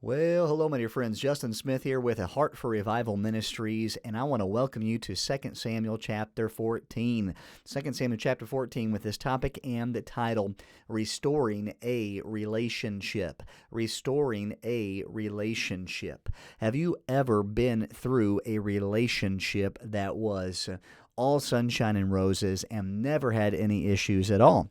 Well, hello, my dear friends. Justin Smith here with A Heart for Revival Ministries, and I want to welcome you to 2 Samuel chapter 14. 2 Samuel chapter 14 with this topic and the title, Restoring a Relationship. Restoring a Relationship. Have you ever been through a relationship that was all sunshine and roses and never had any issues at all?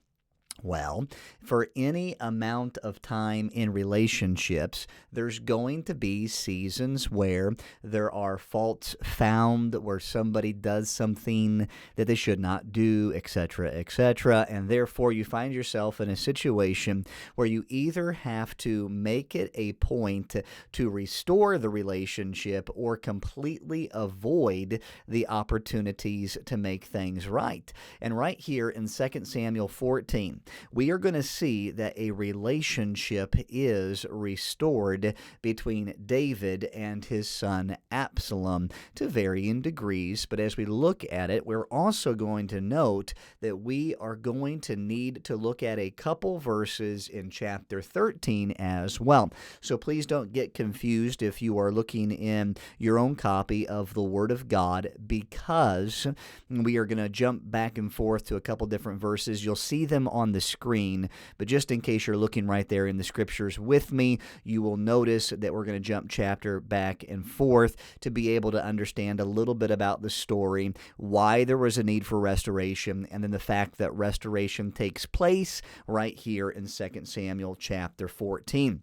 Well, for any amount of time in relationships, there's going to be seasons where there are faults found, where somebody does something that they should not do, etc., etc., and therefore you find yourself in a situation where you either have to make it a point to restore the relationship or completely avoid the opportunities to make things right. And right here in 2 Samuel 14, we are going to see that a relationship is restored between David and his son Absalom to varying degrees. But as we look at it, we're also going to note that we are going to need to look at a couple verses in chapter 13 as well. So please don't get confused if you are looking in your own copy of the Word of God, because we are going to jump back and forth to a couple different verses. You'll see them on the screen, but just in case you're looking right there in the scriptures with me, you will notice that we're going to jump chapter back and forth to be able to understand a little bit about the story, why there was a need for restoration, and then the fact that restoration takes place right here in 2 Samuel chapter 14.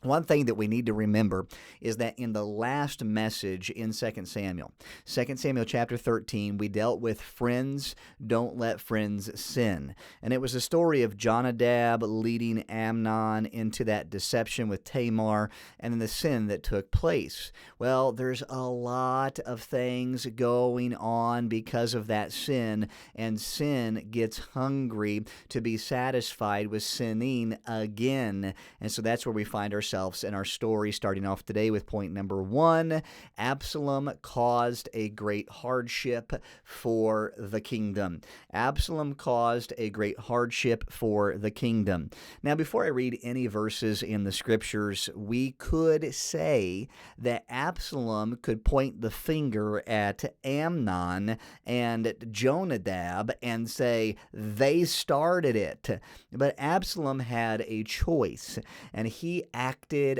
One thing that we need to remember is that in the last message in 2 Samuel chapter 13, we dealt with friends don't let friends sin. And it was the story of Jonadab leading Amnon into that deception with Tamar and then the sin that took place. Well, there's a lot of things going on because of that sin, and sin gets hungry to be satisfied with sinning again. And so that's where we find ourselves in our story, starting off today with point number 1. Absalom caused a great hardship for the kingdom. Absalom caused a great hardship for the kingdom. Now, before I read any verses in the scriptures, we could say that Absalom could point the finger at Amnon and Jonadab and say, they started it. But Absalom had a choice, and he acted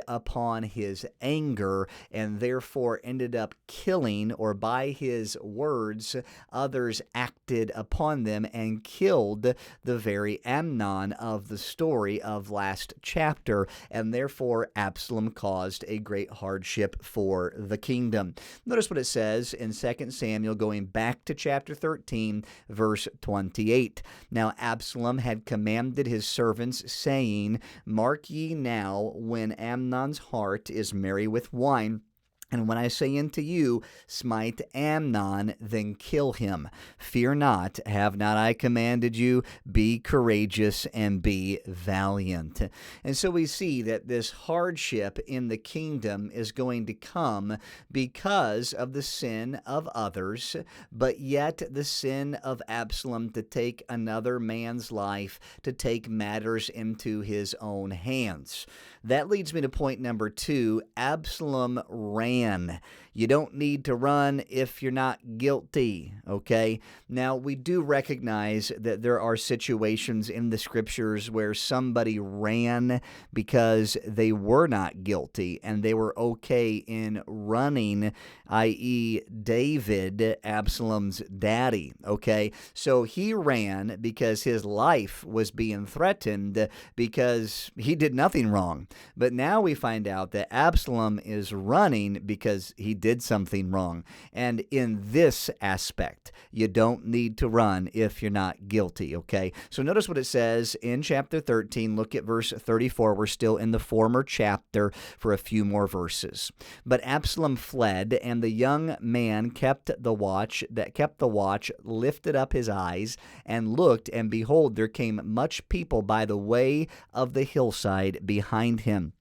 upon his anger and therefore ended up killing, or by his words, others acted upon them and killed the very Amnon of the story of last chapter, and therefore Absalom caused a great hardship for the kingdom. Notice what it says in 2 Samuel, going back to chapter 13, verse 28. Now Absalom had commanded his servants, saying, Mark ye now, when Amnon's heart is merry with wine, and when I say unto you, smite Amnon, then kill him. Fear not, have not I commanded you? Be courageous and be valiant. And so we see that this hardship in the kingdom is going to come because of the sin of others, but yet the sin of Absalom to take another man's life, to take matters into his own hands. That leads me to point number 2, Absalom ran. You don't need to run if you're not guilty, okay? Now, we do recognize that there are situations in the scriptures where somebody ran because they were not guilty and they were okay in running, i.e. David, Absalom's daddy, okay? So he ran because his life was being threatened because he did nothing wrong. But now we find out that Absalom is running because he did something wrong. And in this aspect, you don't need to run if you're not guilty, okay? So notice what it says in chapter 13. Look at verse 34. We're still in the former chapter for a few more verses. But Absalom fled, and the young man kept the watch, lifted up his eyes and looked, and behold, there came much people by the way of the hillside behind him.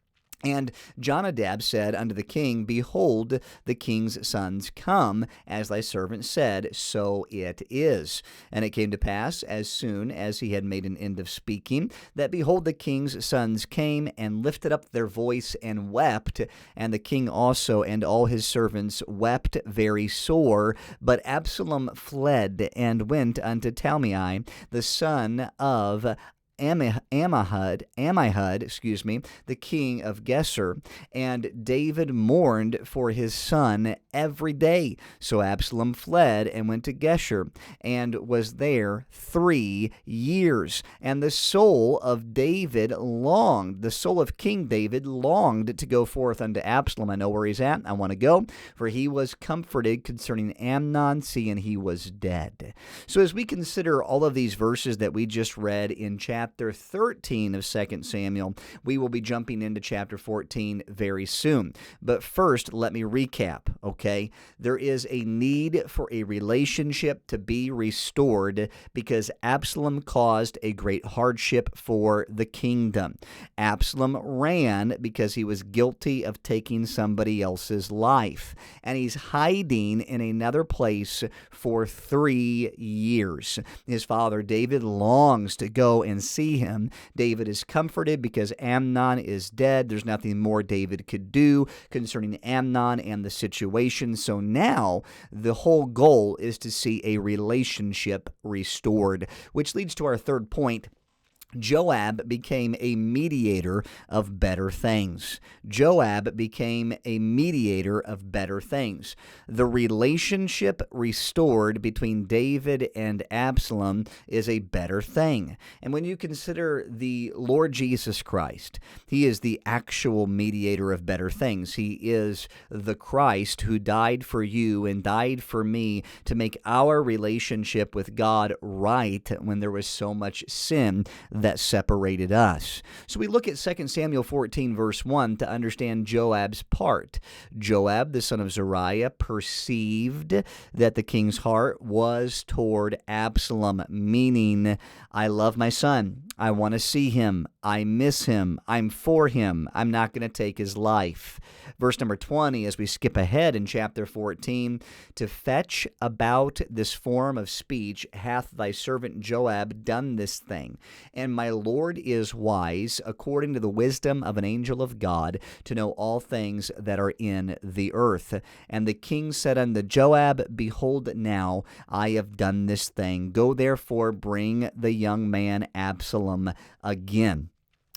And Jonadab said unto the king, Behold, the king's sons come, as thy servant said, so it is. And it came to pass, as soon as he had made an end of speaking, that, behold, the king's sons came, and lifted up their voice, and wept. And the king also and all his servants wept very sore. But Absalom fled, and went unto Talmai, the son of Ammihud, the king of Gesur, and David mourned for his son every day. So Absalom fled and went to Gesur, and was there 3 years. And the soul of King David longed to go forth unto Absalom. I know where he's at. I want to go, for he was comforted concerning Amnon, seeing he was dead. So as we consider all of these verses that we just read in chapter 13 of 2 Samuel, we will be jumping into chapter 14 very soon. But first, let me recap, okay? There is a need for a relationship to be restored because Absalom caused a great hardship for the kingdom. Absalom ran because he was guilty of taking somebody else's life, and he's hiding in another place for 3 years. His father David longs to go and see him. David is comforted because Amnon is dead. There's nothing more David could do concerning Amnon and the situation. So now the whole goal is to see a relationship restored, which leads to our third point. Joab became a mediator of better things. Joab became a mediator of better things. The relationship restored between David and Absalom is a better thing. And when you consider the Lord Jesus Christ, he is the actual mediator of better things. He is the Christ who died for you and died for me to make our relationship with God right when there was so much sin that separated us. So we look at 2 Samuel 14, verse 1 to understand Joab's part. Joab, the son of Zeruiah, perceived that the king's heart was toward Absalom, meaning, I love my son. I want to see him. I miss him. I'm for him. I'm not going to take his life. Verse number 20, as we skip ahead in chapter 14, to fetch about this form of speech hath thy servant Joab done this thing. And my Lord is wise, according to the wisdom of an angel of God, to know all things that are in the earth. And the king said unto Joab, Behold, now I have done this thing. Go therefore, bring the young man Absalom again.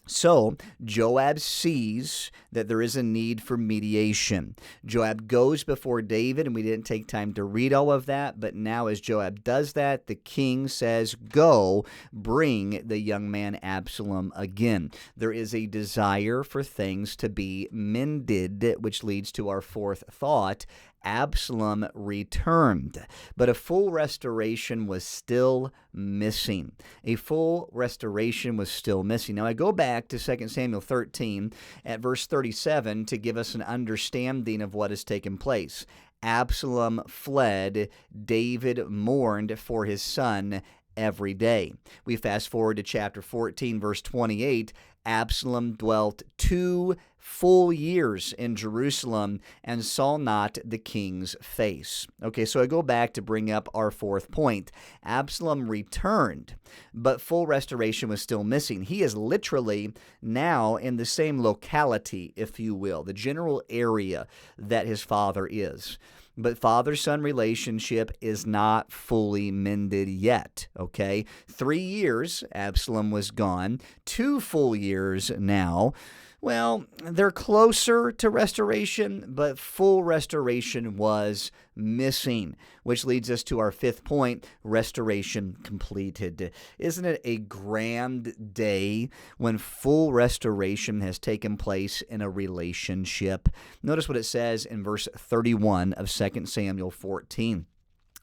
So Joab sees that there is a need for mediation. Joab goes before David, and we didn't take time to read all of that, but now as Joab does that, the king says, Go, bring the young man Absalom again. There is a desire for things to be mended, which leads to our fourth thought. Absalom returned, but a full restoration was still missing. A full restoration was still missing. Now, I go back to 2 Samuel 13 at verse 37 to give us an understanding of what has taken place. Absalom fled. David mourned for his son every day. We fast forward to chapter 14, verse 28. Absalom dwelt 2 full years in Jerusalem and saw not the king's face. Okay, so I go back to bring up our fourth point. Absalom returned, but full restoration was still missing. He is literally now in the same locality, if you will, the general area that his father is. But father-son relationship is not fully mended yet, okay? 3 years, Absalom was gone. 2 full years now. Well, they're closer to restoration, but full restoration was missing, which leads us to our fifth point, restoration completed. Isn't it a grand day when full restoration has taken place in a relationship? Notice what it says in verse 31 of 2 Samuel 14.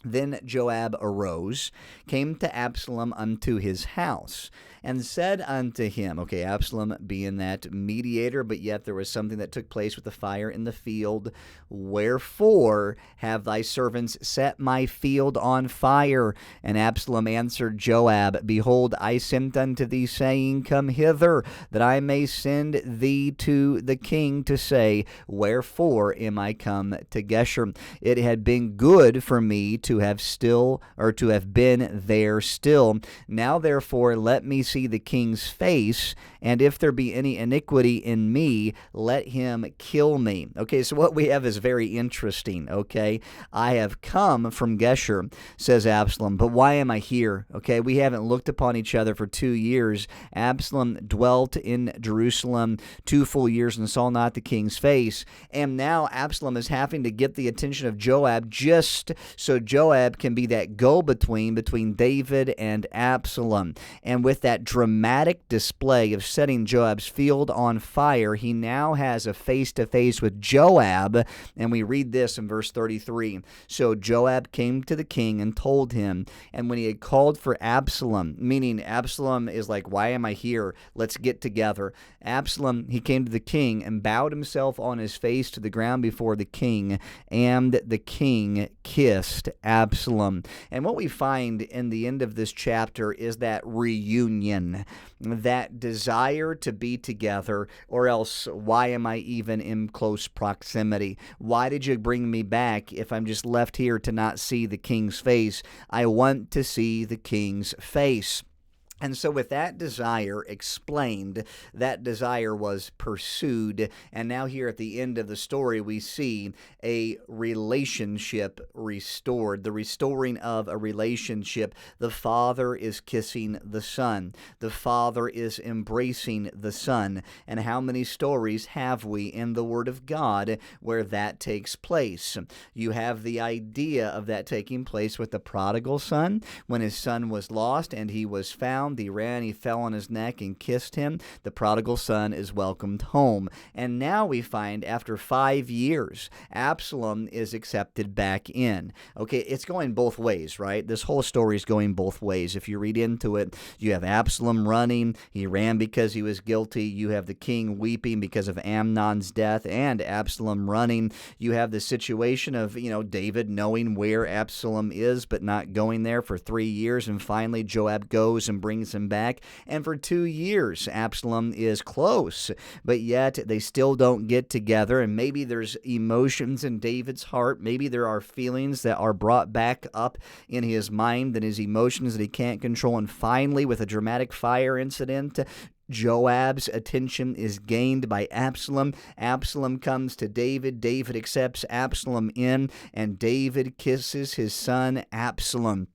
Then Joab arose, came to Absalom unto his house, and said unto him, okay, Absalom being that mediator, but yet there was something that took place with the fire in the field. Wherefore have thy servants set my field on fire? And Absalom answered Joab, Behold, I sent unto thee, saying, Come hither, that I may send thee to the king to say, Wherefore am I come to Geshur? It had been good for me to have been there still. Now therefore let me see the king's face, and if there be any iniquity in me, let him kill me. Okay, so what we have is very interesting, okay? I have come from Geshur, says Absalom, but why am I here? Okay, we haven't looked upon each other for 2 years. Absalom dwelt in Jerusalem 2 full years and saw not the king's face. And now Absalom is having to get the attention of Joab just so Joab can be that go-between between David and Absalom. And with that dramatic display of setting Joab's field on fire, he now has a face-to-face with Joab, and we read this in verse 33. So Joab came to the king and told him, and when he had called for Absalom, meaning Absalom is like, why am I here? Let's get together. Absalom, he came to the king and bowed himself on his face to the ground before the king, and the king kissed Absalom. And what we find in the end of this chapter is that reunion, that desire to be together, or else why am I even in close proximity? Why did you bring me back if I'm just left here to not see the king's face? I want to see the king's face. And so with that desire explained, that desire was pursued, and now here at the end of the story we see a relationship restored, the restoring of a relationship. The father is kissing the son. The father is embracing the son. And how many stories have we in the Word of God where that takes place? You have the idea of that taking place with the prodigal son, when his son was lost and he was found. He ran, he fell on his neck and kissed him. The prodigal son is welcomed home. And now we find after 5 years, Absalom is accepted back in. Okay, it's going both ways, right? This whole story is going both ways. If you read into it, you have Absalom running. He ran because he was guilty. You have the king weeping because of Amnon's death and Absalom running. You have the situation of, David knowing where Absalom is but not going there for 3 years. And finally, Joab goes and brings him back. And for 2 years, Absalom is close, but yet they still don't get together. And maybe there's emotions in David's heart. Maybe there are feelings that are brought back up in his mind and his emotions that he can't control. And finally, with a dramatic fire incident, Joab's attention is gained by Absalom. Absalom comes to David. David accepts Absalom in, and David kisses his son Absalom.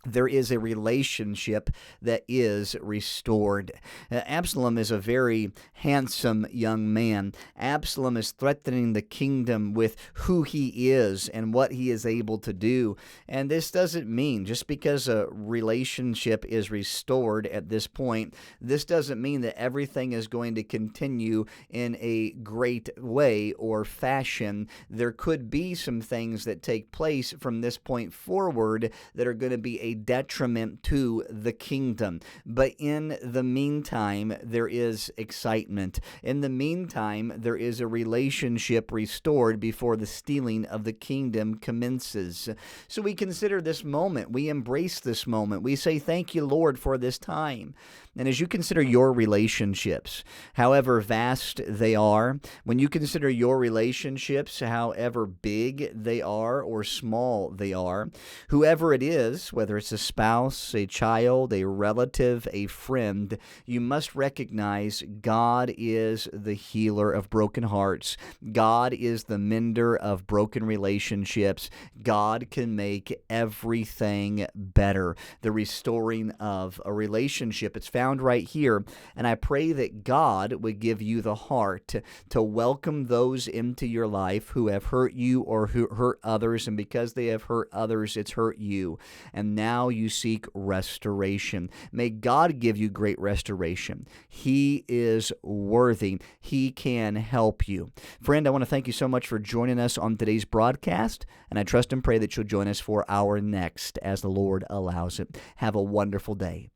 There is a relationship that is restored. Absalom is a very handsome young man. Absalom is threatening the kingdom with who he is and what he is able to do. And this doesn't mean, just because a relationship is restored at this point, this doesn't mean that everything is going to continue in a great way or fashion. There could be some things that take place from this point forward that are going to be a detriment to the kingdom. But in the meantime, there is excitement. In the meantime, there is a relationship restored before the stealing of the kingdom commences. So we consider this moment. We embrace this moment. We say, thank you, Lord, for this time. And as you consider your relationships, however vast they are, when you consider your relationships, however big they are or small they are, whoever it is, whether it's a spouse, a child, a relative, a friend, you must recognize God is the healer of broken hearts. God is the mender of broken relationships. God can make everything better. The restoring of a relationship. It's found right here, and I pray that God would give you the heart to welcome those into your life who have hurt you or who hurt others, and because they have hurt others, it's hurt you. And now you seek restoration. May God give you great restoration. He is worthy. He can help you. Friend, I want to thank you so much for joining us on today's broadcast, and I trust and pray that you'll join us for our next as the Lord allows it. Have a wonderful day.